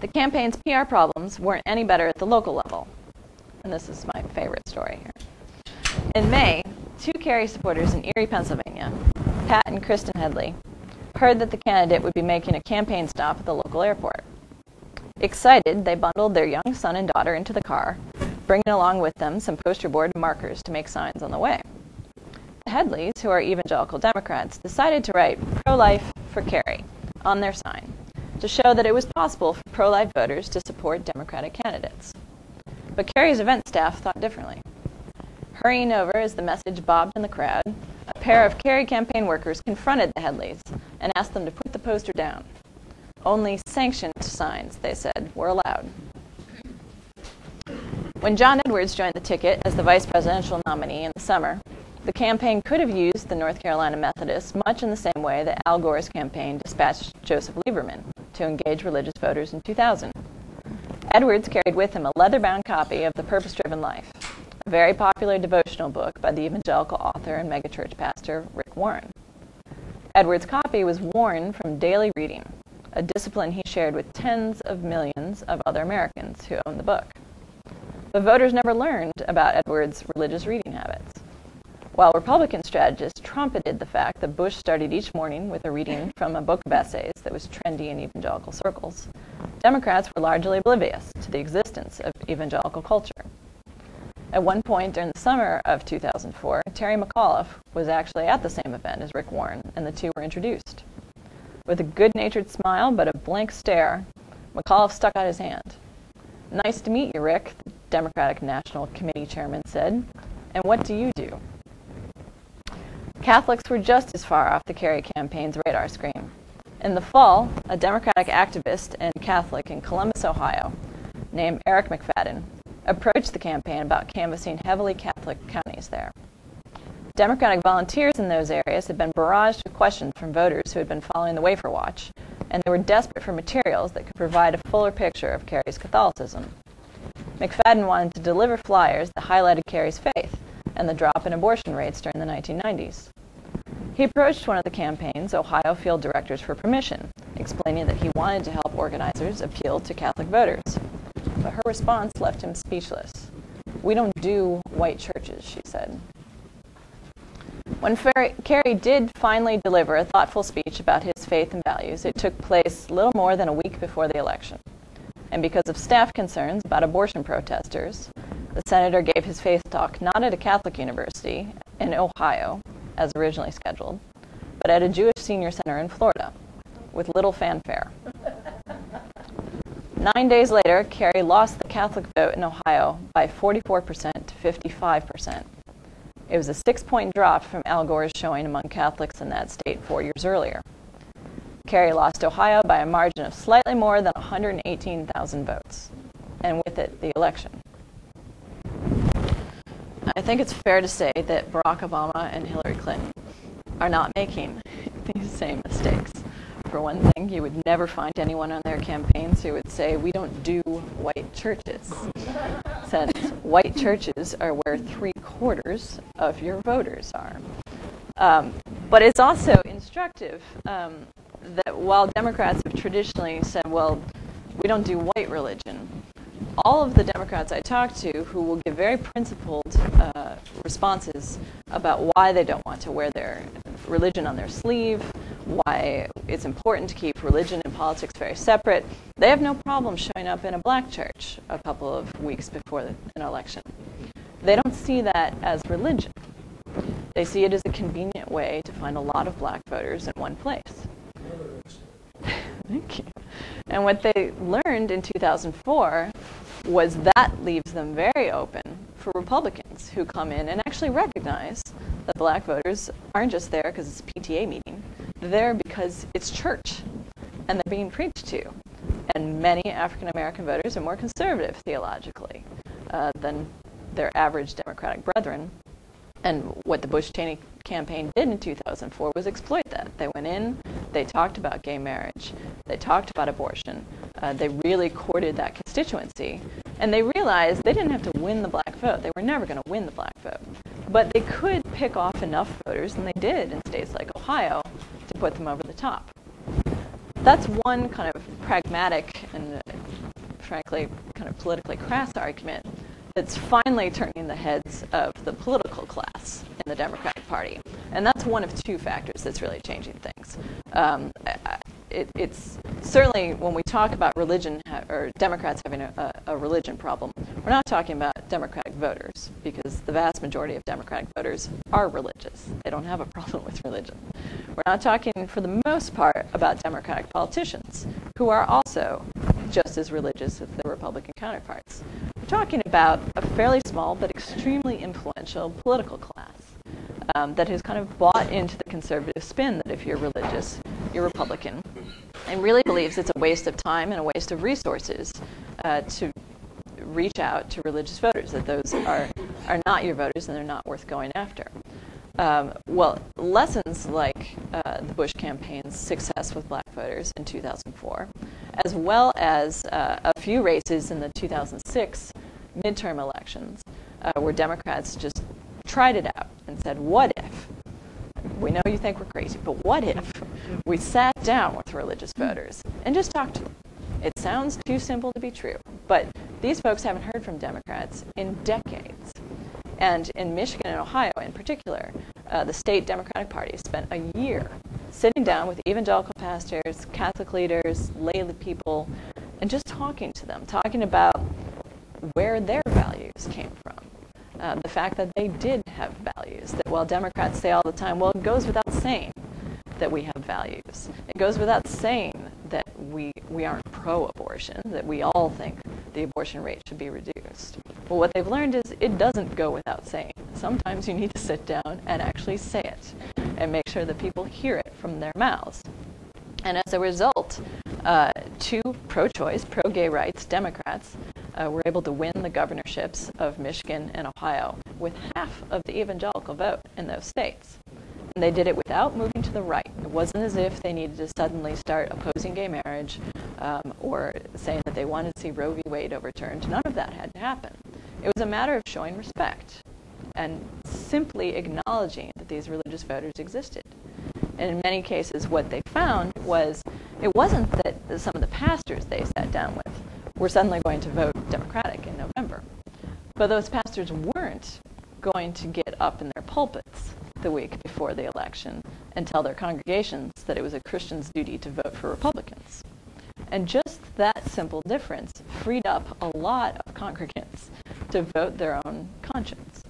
The campaign's PR problems weren't any better at the local level. And this is my favorite story here. In May, 2 Kerry supporters in Erie, Pennsylvania, Pat and Kristen Headley, heard that the candidate would be making a campaign stop at the local airport. Excited, they bundled their young son and daughter into the car, bringing along with them some poster board and markers to make signs on the way. The Headleys, who are evangelical Democrats, decided to write "Pro-Life for Kerry" on their sign to show that it was possible for pro-life voters to support Democratic candidates. But Kerry's event staff thought differently. Hurrying over as the message bobbed in the crowd, a pair of Kerry campaign workers confronted the Headleys and asked them to put the poster down. Only sanctioned signs, they said, were allowed. When John Edwards joined the ticket as the vice presidential nominee in the summer, the campaign could have used the North Carolina Methodists much in the same way that Al Gore's campaign dispatched Joseph Lieberman to engage religious voters in 2000. Edwards carried with him a leather-bound copy of The Purpose-Driven Life, a very popular devotional book by the evangelical author and megachurch pastor Rick Warren. Edwards' copy was worn from daily reading, a discipline he shared with tens of millions of other Americans who owned the book. But voters never learned about Edwards' religious reading habits. While Republican strategists trumpeted the fact that Bush started each morning with a reading from a book of essays that was trendy in evangelical circles, Democrats were largely oblivious to the existence of evangelical culture. At one point during the summer of 2004, Terry McAuliffe was actually at the same event as Rick Warren, and the two were introduced. With a good-natured smile but a blank stare, McAuliffe stuck out his hand. "Nice to meet you, Rick," the Democratic National Committee chairman said. "And what do you do?" Catholics were just as far off the Kerry campaign's radar screen. In the fall, a Democratic activist and Catholic in Columbus, Ohio, named Eric McFadden, approached the campaign about canvassing heavily Catholic counties there. Democratic volunteers in those areas had been barraged with questions from voters who had been following the Wafer Watch, and they were desperate for materials that could provide a fuller picture of Kerry's Catholicism. McFadden wanted to deliver flyers that highlighted Kerry's faith and the drop in abortion rates during the 1990s. He approached one of the campaign's Ohio field directors for permission, explaining that he wanted to help organizers appeal to Catholic voters. But her response left him speechless. "We don't do white churches," she said. When Kerry did finally deliver a thoughtful speech about his faith and values, it took place little more than a week before the election. And because of staff concerns about abortion protesters, the senator gave his faith talk not at a Catholic university in Ohio, as originally scheduled, but at a Jewish senior center in Florida, with little fanfare. 9 days later, Kerry lost the Catholic vote in Ohio by 44% to 55%. It was a 6-point drop from Al Gore's showing among Catholics in that state 4 years earlier. Kerry lost Ohio by a margin of slightly more than 118,000 votes, and with it, the election. I think it's fair to say that Barack Obama and Hillary Clinton are not making these same mistakes. For one thing, you would never find anyone on their campaigns who would say, "We don't do white churches," since white churches are where 3/4 of your voters are. But it's also instructive that while Democrats have traditionally said, well, we don't do white religion, all of the Democrats I talk to who will give very principled responses about why they don't want to wear their religion on their sleeve, why it's important to keep religion and politics very separate, they have no problem showing up in a black church a couple of weeks before an election. They don't see that as religion. They see it as a convenient way to find a lot of black voters in one place. Thank you. And what they learned in 2004 was that leaves them very open for Republicans who come in and actually recognize that black voters aren't just there because it's a PTA meeting. They're there because it's church, and they're being preached to. And many African American voters are more conservative theologically than their average Democratic brethren. And what the Bush-Cheney campaign did in 2004 was exploit that. They went in, they talked about gay marriage, they talked about abortion, they really courted that constituency, and they realized they didn't have to win the black vote. They were never going to win the black vote. But they could pick off enough voters, and they did in states like Ohio, to put them over the top. That's one kind of pragmatic and frankly, kind of politically crass argument that's finally turning the heads of the political class in the Democratic Party. And that's one of two factors that's really changing things. It's certainly, when we talk about religion, or Democrats having a religion problem, we're not talking about Democratic voters, because the vast majority of Democratic voters are religious. They don't have a problem with religion. We're not talking, for the most part, about Democratic politicians, who are also just as religious as their Republican counterparts. We're talking about a fairly small but extremely influential political class that has kind of bought into the conservative spin that if you're religious, you're Republican, and really believes it's a waste of time and a waste of resources to reach out to religious voters, that those are not your voters and they're not worth going after. Well, lessons like the Bush campaign's success with black voters in 2004, as well as a few races in the 2006 midterm elections, where Democrats just tried it out and said, what if? We know you think we're crazy, but what if we sat down with religious voters and just talked to them? It sounds too simple to be true, but these folks haven't heard from Democrats in decades. And in Michigan and Ohio in particular, the state Democratic Party spent a year sitting down with evangelical pastors, Catholic leaders, lay people, and just talking to them, talking about where their values came from. The fact that they did have values, that while Democrats say all the time, well, it goes without saying that we have values. It goes without saying that we aren't pro-abortion, that we all think the abortion rate should be reduced. Well, what they've learned is it doesn't go without saying. Sometimes you need to sit down and actually say it and make sure that people hear it from their mouths. And as a result, two pro-choice, pro-gay rights Democrats were able to win the governorships of Michigan and Ohio with half of the evangelical vote in those states. And they did it without moving to the right. It wasn't as if they needed to suddenly start opposing gay marriage or saying that they wanted to see Roe v. Wade overturned. None of that had to happen. It was a matter of showing respect and simply acknowledging that these religious voters existed. And in many cases, what they found was it wasn't that some of the pastors they sat down with were suddenly going to vote Democratic in November, but those pastors weren't going to get up in their pulpits the week before the election and tell their congregations that it was a Christian's duty to vote for Republicans. And just that simple difference freed up a lot of congregants to vote their own conscience,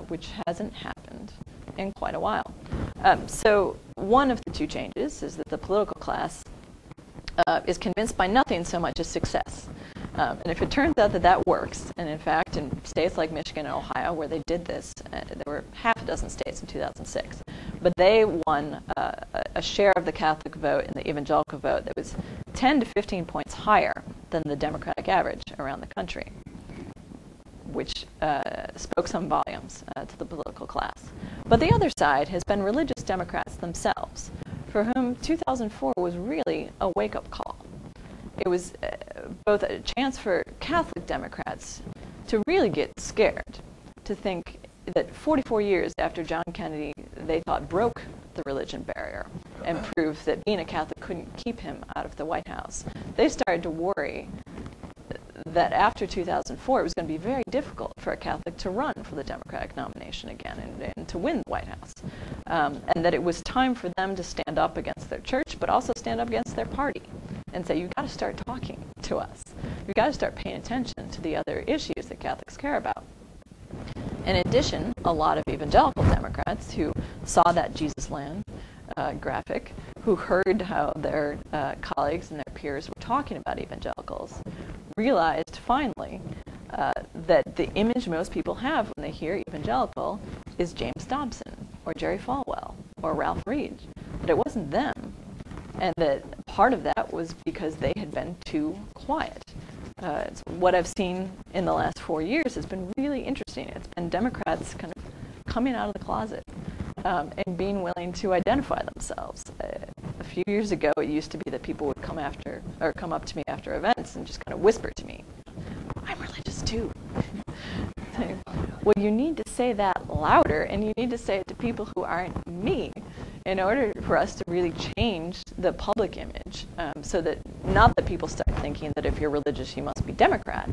which hasn't happened in quite a while. So one of the two changes is that the political class is convinced by nothing so much as success. And if it turns out that that works, and in fact in states like Michigan and Ohio where they did this, there were half a dozen states in 2006, but they won a share of the Catholic vote and the evangelical vote that was 10 to 15 points higher than the Democratic average around the country, which spoke some volumes to the political class. But the other side has been religious Democrats themselves, for whom 2004 was really a wake-up call. It was both a chance for Catholic Democrats to really get scared, to think that 44 years after John Kennedy, they thought broke the religion barrier and proved that being a Catholic couldn't keep him out of the White House. They started to worry that after 2004, it was going to be very difficult for a Catholic to run for the Democratic nomination again and to win the White House. And that it was time for them to stand up against their church, but also stand up against their party and say, you've got to start talking to us. You've got to start paying attention to the other issues that Catholics care about. In addition, a lot of evangelical Democrats who saw that Jesus Land graphic, who heard how their colleagues and their peers were talking about evangelicals, realized finally that the image most people have when they hear evangelical is James Dobson or Jerry Falwell or Ralph Reed, that it wasn't them, and that part of that was because they had been too quiet. What I've seen in the last 4 years has been really interesting. It's been Democrats kind of coming out of the closet and being willing to identify themselves. A few years ago, it used to be that people would come up to me after events and just kind of whisper to me, "I'm religious too." Well, you need to say that louder, and you need to say it to people who aren't me, in order for us to really change the public image, so that not that people start thinking that if you're religious, you must be Democrat,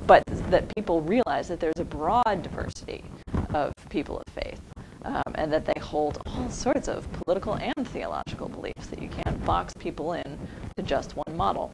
but that people realize that there's a broad diversity of people of faith, and that they hold all sorts of political and theological beliefs, that you can't box people in to just one model.